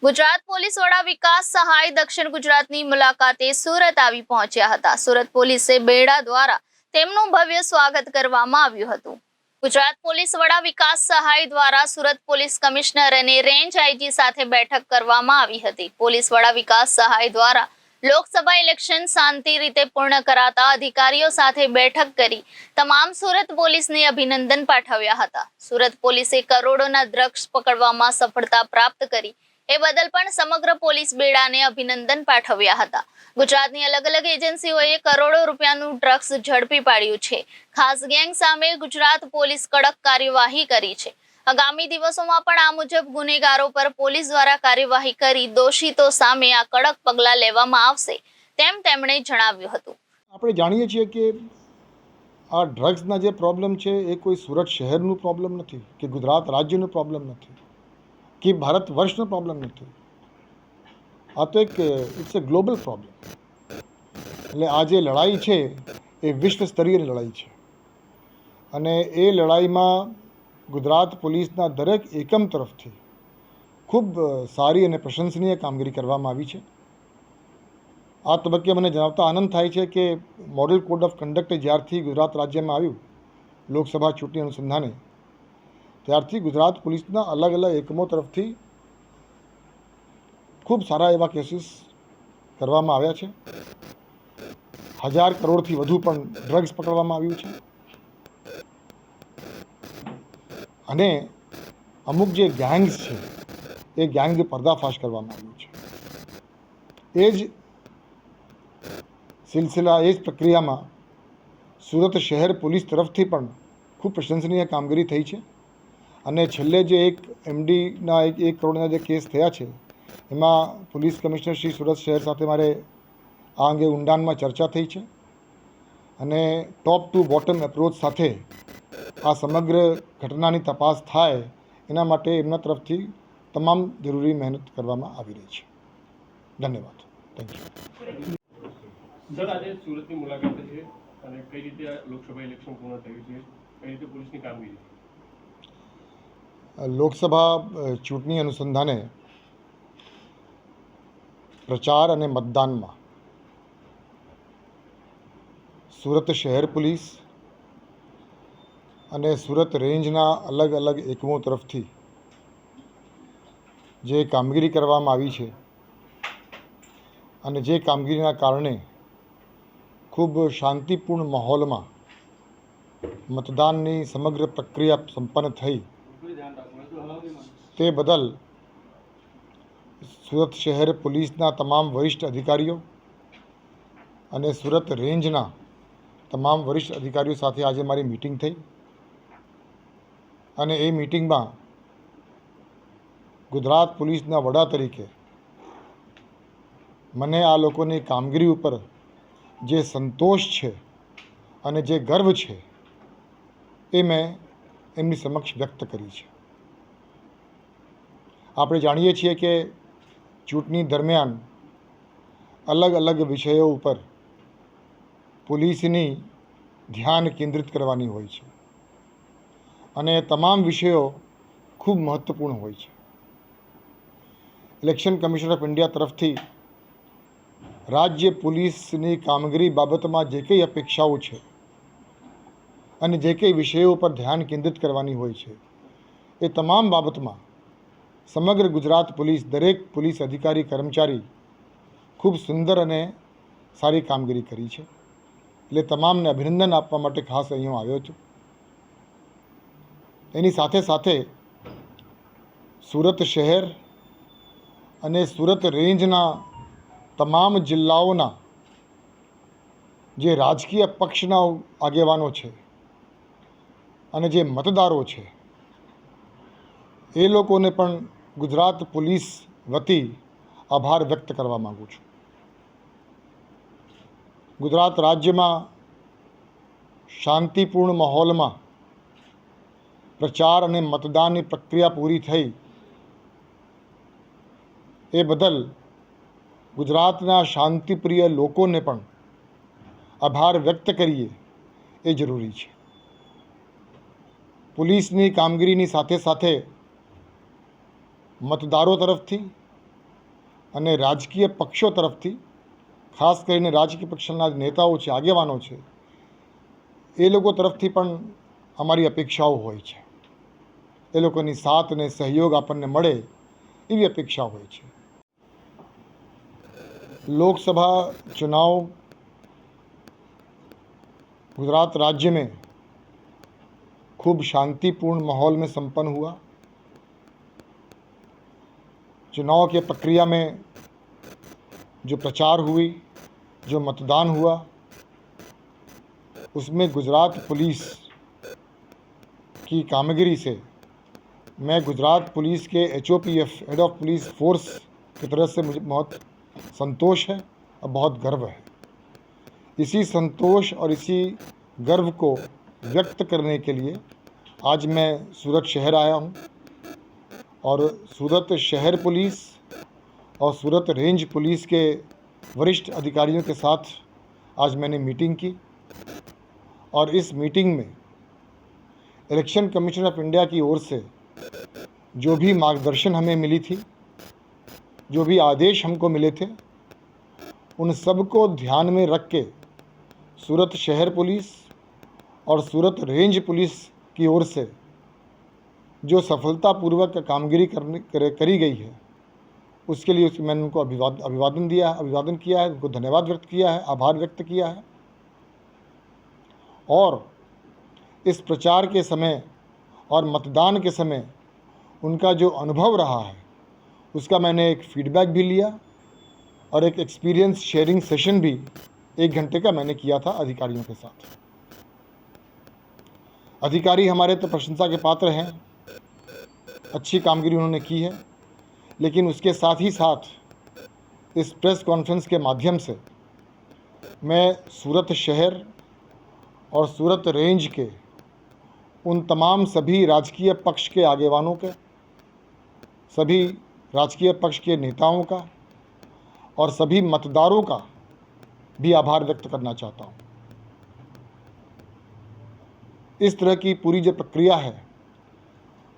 Gujarat police વડા વિકાસ સહાય દક્ષિણ ગુજરાતની મુલાકાતે સુરત આવી પહોંચ્યા હતા। સુરત પોલીસે બેડા દ્વારા તેમનું ભવ્ય સ્વાગત કરવામાં આવ્યું હતું। ગુજરાત પોલીસ વડા વિકાસ સહાય દ્વારા સુરત પોલીસ કમિશનર અને રેન્જ આઈજી સાથે બેઠક કરવામાં આવી હતી। પોલીસ વડા વિકાસ સહાય દ્વારા લોકસભા ઇલેક્શન શાંતિ રીતે પૂર્ણ કરાતા અધિકારીઓ સાથે બેઠક કરી તમામ સુરત પોલીસને અભિનંદન પાઠવ્યા હતા। સુરત પોલીસે કરોડોના ડ્રગ્સ પકડવામાં સફળતા પ્રાપ્ત કરી એ બદલ પણ સમગ્ર પોલીસ બેડાને અભિનંદન પાઠવ્યા હતા। ગુજરાતની અલગ અલગ એજન્સીઓએ કરોડો રૂપિયાનું ડ્રગ્સ ઝડપી પાડ્યું છે। ખાસ ગેંગ સામે ગુજરાત પોલીસ કડક કાર્યવાહી કરી છે। આગામી દિવસોમાં પણ આ મુજબ ગુનેગારો પર પોલીસ દ્વારા કાર્યવાહી કરી દોષિતો સામે આ કડક પગલાં લેવામાં આવશે તેમ તેમણે જણાવ્યું હતું। આપણે જાણીએ છીએ કે આ ડ્રગ્સના જે પ્રોબ્લેમ છે એ કોઈ સુરત શહેરનું પ્રોબ્લેમ નથી કે ગુજરાત રાજ્યનું પ્રોબ્લેમ નથી કે ભારત વર્ષનો પ્રોબ્લેમ નથી। આ તો ઇટ્સ એ ગ્લોબલ પ્રોબ્લેમ। એટલે આ જે લડાઈ છે એ વિશ્વ સ્તરીય લડાઈ છે અને એ લડાઈમાં ગુજરાત પોલીસના દરેક એકમ તરફથી ખૂબ સારી અને પ્રશંસનીય કામગીરી કરવામાં આવી છે। આ તબક્કે મને જણાવતા આનંદ થાય છે કે મોડલ કોડ ઓફ કન્ડક્ટ જ્યારથી ગુજરાત રાજ્યમાં આવ્યું લોકસભા ચૂંટણી અનુસંધાને ત્યારથી ગુજરાત પોલીસના અલગ અલગ એકમો તરફથી ખૂબ સારા એવા કેસીસ કરવામાં આવ્યા છે। 1000 કરોડથી વધુ પણ ડ્રગ્સ પકડવામાં આવ્યું છે અને અમુક જે ગેંગ્સ છે એ ગેંગનો પર્દાફાશ કરવામાં આવ્યું છે। એ જ સિલસિલા એ જ પ્રક્રિયામાં સુરત શહેર પોલીસ તરફથી પણ ખૂબ પ્રશંસનીય કામગીરી થઈ છે અને છેલ્લે જે એક એમડીના 1 કરોડના જે કેસ થયા છે એમાં પોલીસ કમિશનર શ્રી સુરત શહેર સાથે મારે આ અંગે ઊંડાણમાં ચર્ચા થઈ છે અને ટોપ ટુ બોટમ એપ્રોચ સાથે આ સમગ્ર ઘટનાની તપાસ થાય એના માટે એમના તરફથી તમામ જરૂરી મહેનત કરવામાં આવી રહી છે। ધન્યવાદ। Thank you. સર, આજે સુરતની મુલાકાતે છે અને કઈ રીતે લોકસભા ઇલેક્શન પૂર્ણ થયું છે, કઈ રીતે પોલીસની કામગીરી? લોકસભા ચૂંટણી અનુસંધાને પ્રચાર અને મતદાનમાં સુરત શહેર પોલીસ અને સુરત રેન્જના અલગ અલગ એકમો તરફથી જે કામગીરી કરવામાં આવી છે અને જે કામગીરીના કારણે ખૂબ શાંતિપૂર્ણ માહોલમાં મતદાનની સમગ્ર પ્રક્રિયા સંપન્ન થઈ તે બદલ સુરત શહેર પોલીસના તમામ વરિષ્ઠ અધિકારીઓ અને સુરત રેન્જના તમામ વરિષ્ઠ અધિકારીઓ સાથે આજે મારી મીટિંગ થઈ અને એ મીટિંગમાં ગુજરાત પોલીસના વડા તરીકે મને આ લોકોની કામગીરી ઉપર જે સંતોષ છે અને જે ગર્વ છે એ મેં એમની સમક્ષ વ્યક્ત કરી છે। આપણે જાણીએ છીએ કે ચૂંટણી દરમિયાન અલગ અલગ વિષયો ઉપર પોલીસની ધ્યાન કેન્દ્રિત કરવાની હોય છે અને તમામ વિષયો ખૂબ મહત્ત્વપૂર્ણ હોય છે। ઇલેક્શન કમિશન ઓફ ઇન્ડિયા તરફથી રાજ્ય પોલીસની કામગીરી બાબતમાં જે કંઈ અપેક્ષાઓ છે અને જે કંઈ વિષયો પર ધ્યાન કેન્દ્રિત કરવાની હોય છે એ તમામ બાબતમાં સમગ્ર ગુજરાત પોલીસ દરેક પોલીસ અધિકારી કર્મચારી ખૂબ સુંદર અને સારી કામગીરી કરી છે। એટલે તમામને અભિનંદન આપવા માટે ખાસ અહીંયા આવ્યો છું। એની સાથે સાથે સુરત શહેર અને સુરત રેન્જના તમામ જિલ્લાઓના જે રાજકીય પક્ષના આગેવાનો છે અને જે મતદારો છે એ લોકોને પણ ગુજરાત પોલીસ વતી આભાર વ્યક્ત કરવા માગું છું। ગુજરાત રાજ્યમાં શાંતિપૂર્ણ માહોલમાં પ્રચાર અને મતદાનની પ્રક્રિયા પૂરી થઈ એ બદલ ગુજરાતના શાંતિપ્રિય લોકોને પણ આભાર વ્યક્ત કરીએ એ જરૂરી છે। પોલીસની કામગીરીની સાથે સાથે મતદારો તરફથી અને રાજકીય પક્ષો તરફથી, ખાસ કરીને રાજકીય પક્ષના નેતાઓ છે, આગેવાનો છે, એ લોકો તરફથી પણ અમારી અપેક્ષાઓ હોય છે. એ લોકોની સાથ અને સહયોગ આપણને મળે એવી અપેક્ષા હોય છે. लोकसभा चुनाव गुजरात राज्य में खूब शांतिपूर्ण माहौल में संपन्न हुआ. चुनाव के प्रक्रिया में जो प्रचार हुई, जो मतदान हुआ, उसमें गुजरात पुलिस की कामगिरी से मैं गुजरात पुलिस के HOPF head of police force की तरफ से मुझे बहुत संतोष है और बहुत गर्व है. इसी संतोष और इसी गर्व को व्यक्त करने के लिए आज मैं सूरत शहर आया हूँ और सूरत शहर पुलिस और सूरत रेंज पुलिस के वरिष्ठ अधिकारियों के साथ आज मैंने मीटिंग की. और इस मीटिंग में इलेक्शन कमीशन ऑफ इंडिया की ओर से जो भी मार्गदर्शन हमें मिली थी, जो भी आदेश हमको मिले थे, उन सब को ध्यान में रख के सूरत शहर पुलिस और सूरत रेंज पुलिस की ओर से जो सफलतापूर्वक कामगिरी करी गई है, उसके लिए मैंने उनको अभिवादन किया है, उनको धन्यवाद व्यक्त किया है, आभार व्यक्त किया है. और इस प्रचार के समय और मतदान के समय उनका जो अनुभव रहा है, उसका मैंने एक फीडबैक भी लिया और एक एक्सपीरियंस शेयरिंग सेशन भी 1 घंटे का मैंने किया था अधिकारियों के साथ. अधिकारी हमारे तो प्रशंसा के पात्र हैं, अच्छी कामगिरी उन्होंने की है, लेकिन उसके साथ ही साथ इस प्रेस कॉन्फ्रेंस के माध्यम से मैं सूरत शहर और सूरत रेंज के उन तमाम सभी राजकीय पक्ष के आगेवानों के, सभी राजकीय पक्ष के नेताओं का और सभी मतदारों का भी आभार व्यक्त करना चाहता हूँ. इस तरह की पूरी जो प्रक्रिया है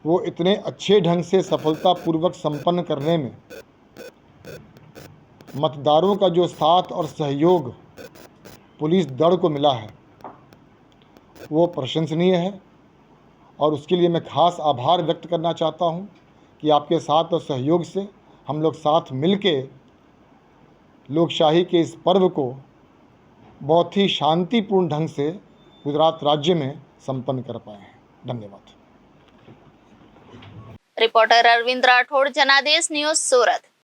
वो इतने अच्छे ढंग से सफलतापूर्वक संपन्न करने में मतदारों का जो साथ और सहयोग पुलिस दल को मिला है वो प्रशंसनीय है. और उसके लिए मैं खास आभार व्यक्त करना चाहता हूँ कि आपके साथ और सहयोग से हम लोग साथ मिलके लोकशाही के इस पर्व को बहुत ही शांतिपूर्ण ढंग से गुजरात राज्य में संपन्न कर पाए हैं. धन्यवाद. रिपोर्टर अरविंद राठौड़, जनादेश न्यूज, सूरत.